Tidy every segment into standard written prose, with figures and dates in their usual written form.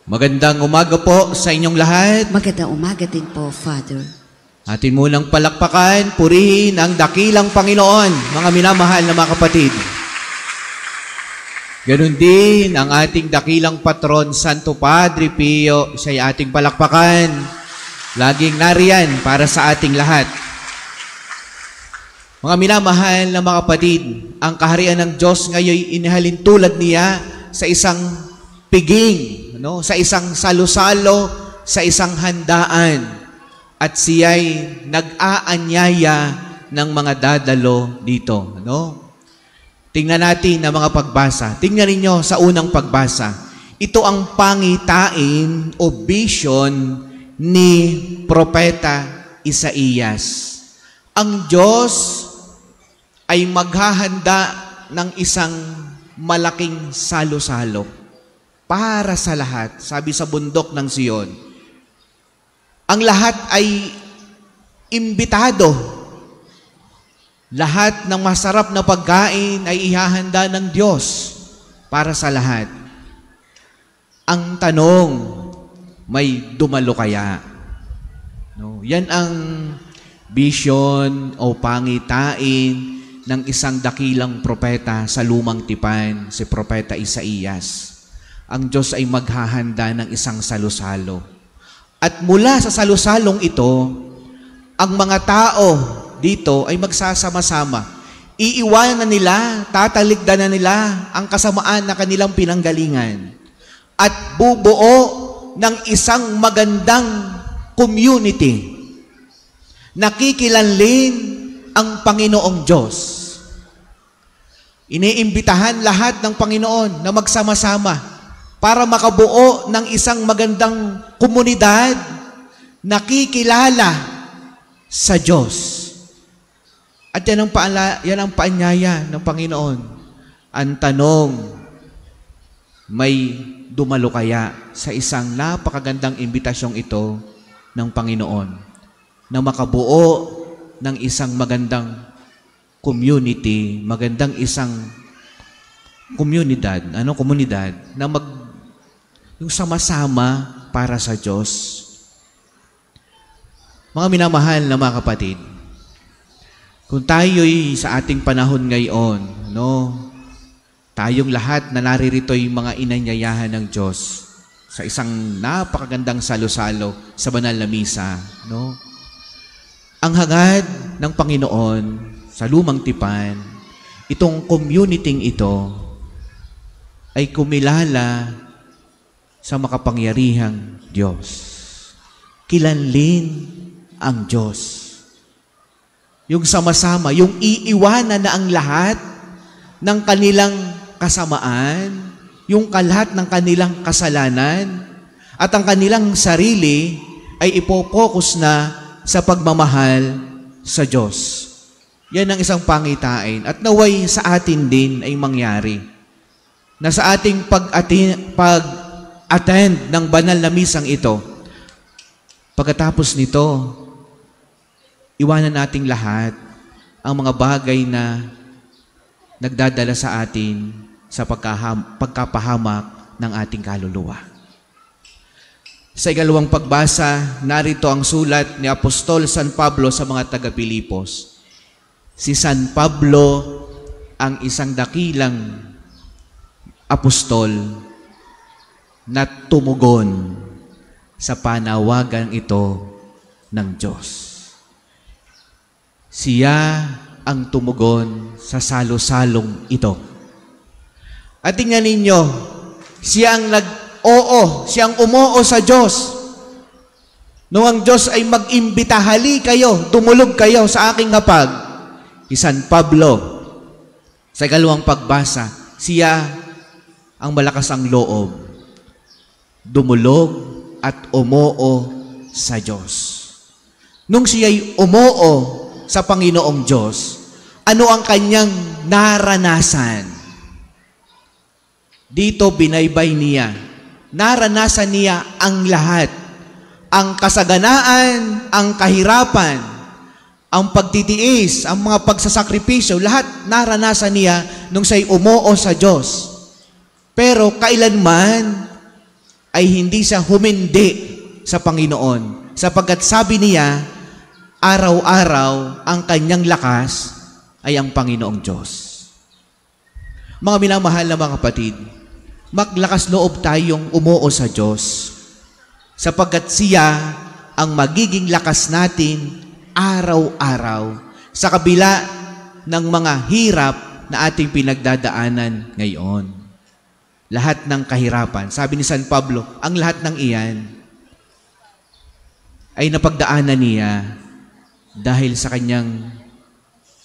Magandang umaga po sa inyong lahat. Magandang umaga din po, Father. Atin munang palakpakan, purihin ang dakilang Panginoon, mga minamahal na mga kapatid. Ganon din ang ating dakilang patron, Santo Padre Pio, siya'y ating palakpakan. Laging nariyan para sa ating lahat. Mga minamahal na mga kapatid, ang kaharian ng Diyos ngayon inihalin tulad niya sa isang piging, sa isang salo-salo, sa isang handaan. At siya'y nag-aanyaya ng mga dadalo dito. Tingnan natin ang mga pagbasa. Tingnan ninyo sa unang pagbasa. Ito ang pangitain o vision ni Propeta Isaías. Ang Diyos ay maghahanda ng isang malaking salo-salo para sa lahat. Sabi sa bundok ng Sion, ang lahat ay imbitado. Lahat ng masarap na pagkain ay ihahanda ng Diyos para sa lahat. Ang tanong, may dumalo kaya? Yan ang vision o pangitain ng isang dakilang propeta sa lumang tipan, si Propeta Isaías. Ang Diyos ay maghahanda ng isang salo-salo. At mula sa salo-salong ito, ang mga tao dito ay magsasama-sama. Iiwanan na nila, tatalikdan na nila ang kasamaan na kanilang pinanggalingan. At bubuo ng isang magandang community. Nakikilanlin ang Panginoong Diyos. Iniimbitahan lahat ng Panginoon na magsama-sama para makabuo ng isang magandang komunidad nakikilala sa Diyos. At yan ang paanyaya ng Panginoon. Ang tanong, may dumalo kaya sa isang napakagandang imbitasyong ito ng Panginoon na makabuo ng isang magandang community, magandang isang komunidad na yung sama-sama para sa Diyos. Mga minamahal na mga kapatid, kung tayo'y sa ating panahon ngayon, tayong lahat na naririto'y mga inanyayahan ng Diyos sa isang napakagandang salo-salo sa banal na misa, ang hangad ng Panginoon sa lumang tipan, itong community ito ay kumilala sa makapangyarihang Diyos. Kilanlin ang Diyos. Yung sama-sama, yung iiwanan na ang lahat ng kanilang kasamaan, yung lahat ng kanilang kasalanan, at ang kanilang sarili ay ipopokus na sa pagmamahal sa Diyos. Yan ang isang pangitain. At naway sa atin din ay mangyari na sa ating pag-attend ng banal na misang ito, pagkatapos nito, iwanan nating lahat ang mga bagay na nagdadala sa atin sa pagkapahamak ng ating kaluluwa. Sa ikalawang pagbasa, narito ang sulat ni Apostol San Pablo sa mga taga-Pilipos. Si San Pablo ang isang dakilang apostol na tumugon sa panawagan ito ng Diyos. Siya ang tumugon sa salo-salong ito. At tingnan ninyo, siya ang siyang umoo sa Diyos. Nung ang Diyos ay mag-imbita, hali kayo, tumulog kayo sa aking hapag. Si San Pablo, sa ikalawang pagbasa, siya ang malakas ang loob, dumulog at umoo sa Diyos. Nung siya'y umoo sa Panginoong Diyos, ano ang kanyang naranasan? Dito binaybay niya. Naranasan niya ang lahat. Ang kasaganaan, ang kahirapan, ang pagtitiis, ang mga pagsasakripisyo, lahat naranasan niya nung siya'y umoo sa Diyos. Pero kailanman ay hindi siya humindi sa Panginoon. Sapagkat sabi niya, araw-araw ang kanyang lakas ay ang Panginoong Diyos. Mga minamahal na mga kapatid, maglakas loob tayong umuo sa Diyos. Sapagkat siya ang magiging lakas natin araw-araw sa kabila ng mga hirap na ating pinagdadaanan ngayon. Lahat ng kahirapan, sabi ni San Pablo, ang lahat ng iyan ay napagdaanan niya dahil sa kanyang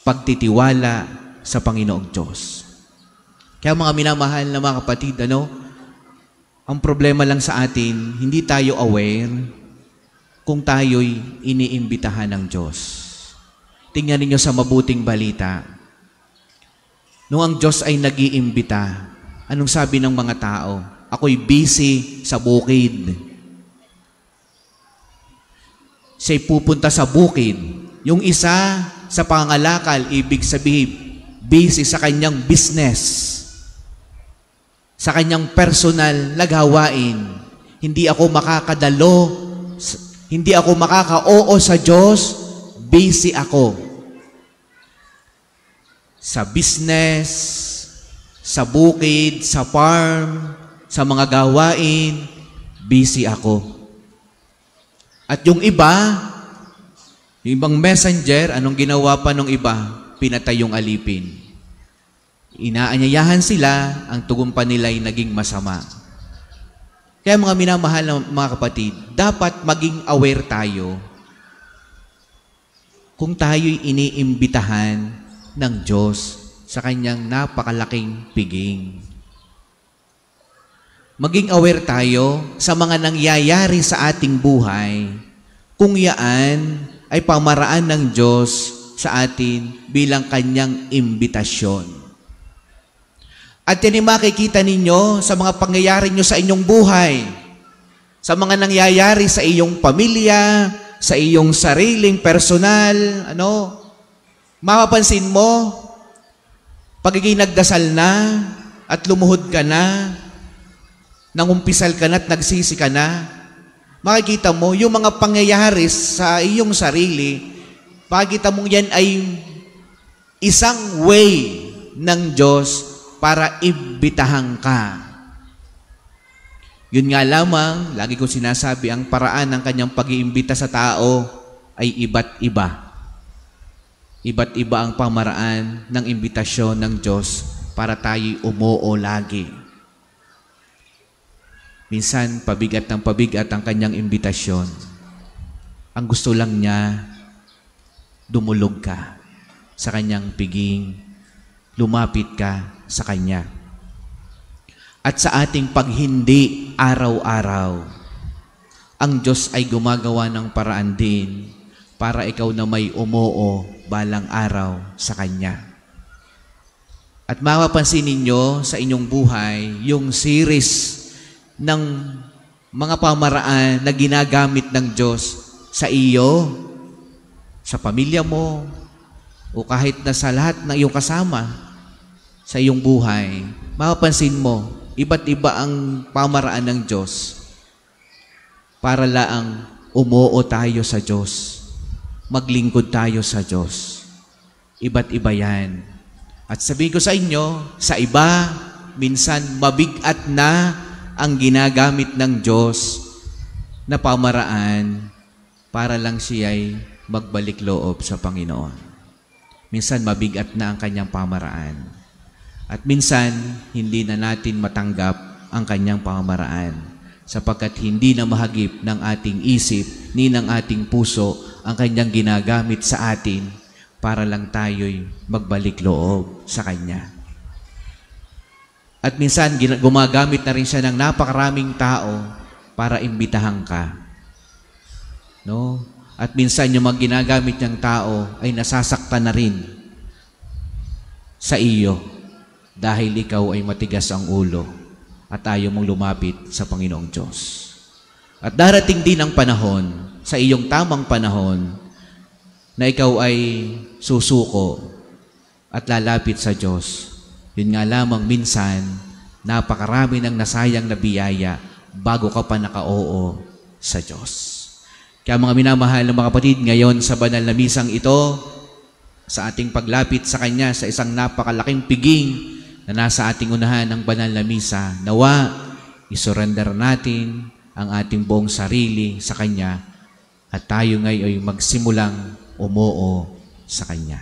pagtitiwala sa Panginoong Diyos. Kaya mga minamahal na mga kapatid, ang problema lang sa atin, hindi tayo aware kung tayo'y iniimbitahan ng Diyos. Tingnan ninyo sa mabuting balita. Nung ang Diyos ay nag-iimbita, anong sabi ng mga tao? Ako'y busy sa bukid. Siya'y pupunta sa bukid. Yung isa sa pangalakal, ibig sabihin, busy sa kanyang business, sa kanyang personal na gawain. Hindi ako makakadalo, hindi ako makaka-oo sa Diyos, busy ako. Sa business, sa bukid, sa farm, sa mga gawain, busy ako. At yung iba, yung ibang messenger, anong ginawa pa nung iba? Pinatay yung alipin. Inaanyayahan sila, ang tugon pa nila'y naging masama. Kaya mga minamahal na mga kapatid, dapat maging aware tayo kung tayo'y iniimbitahan ng Diyos sa kanyang napakalaking piging. Maging aware tayo sa mga nangyayari sa ating buhay kung yaan ay pamaraan ng Diyos sa atin bilang kanyang imbitasyon. At yan ay makikita ninyo sa mga pangyayari nyo sa inyong buhay, sa mga nangyayari sa iyong pamilya, sa iyong sariling personal, mapapansin mo, pagiging nagdasal na at lumuhod ka na, nangumpisal ka na at nagsisi ka na, makikita mo yung mga pangyayari sa iyong sarili, makikita mo yan ay isang way ng Diyos para imbitahan ka. Yun nga lamang, lagi ko sinasabi, ang paraan ng kanyang pag-iimbita sa tao ay iba't iba. Iba't iba ang pamaraan ng imbitasyon ng Diyos para tayo'y umuo lagi. Minsan, pabigat ng pabigat ang kanyang imbitasyon. Ang gusto lang niya, dumulog ka sa kanyang piging, lumapit ka sa kanya. At sa ating paghindi araw-araw, ang Diyos ay gumagawa ng paraan din para ikaw na may umuo balang araw sa kanya. At mapapansin ninyo sa inyong buhay yung series ng mga pamaraan na ginagamit ng Diyos sa iyo, sa pamilya mo, o kahit na sa lahat ng iyong kasama sa iyong buhay, mapapansin mo, iba't iba ang pamaraan ng Diyos para laang umuo tayo sa Diyos, maglingkod tayo sa Diyos. Iba't iba yan. At sabihin ko sa inyo, sa iba, minsan mabigat na ang ginagamit ng Diyos na pamaraan para lang siya'y magbalik loob sa Panginoon. Minsan mabigat na ang kanyang pamaraan. At minsan, hindi na natin matanggap ang kanyang pamaraan sapagkat hindi na mahagip ng ating isip ni ng ating puso ang kanyang ginagamit sa atin para lang tayo'y magbalik loob sa kanya. At minsan, gumagamit na rin siya ng napakaraming tao para imbitahan ka. At minsan, yung mga ginagamit niyang tao ay nasasaktan na rin sa iyo dahil ikaw ay matigas ang ulo at ayaw mong lumapit sa Panginoong Diyos. At darating din ang panahon, sa iyong tamang panahon, na ikaw ay susuko at lalapit sa Diyos. Yun nga lamang minsan, napakarami ng nasayang na biyaya bago ka pa naka-oo sa Diyos. Kaya mga minamahal ng mga kapatid, ngayon sa banal na misang ito, sa ating paglapit sa Kanya sa isang napakalaking piging na nasa ating unahan ng banal na misa, nawa, isurrender natin ang ating buong sarili sa Kanya at tayo ngayon ay magsimulang umoo sa Kanya.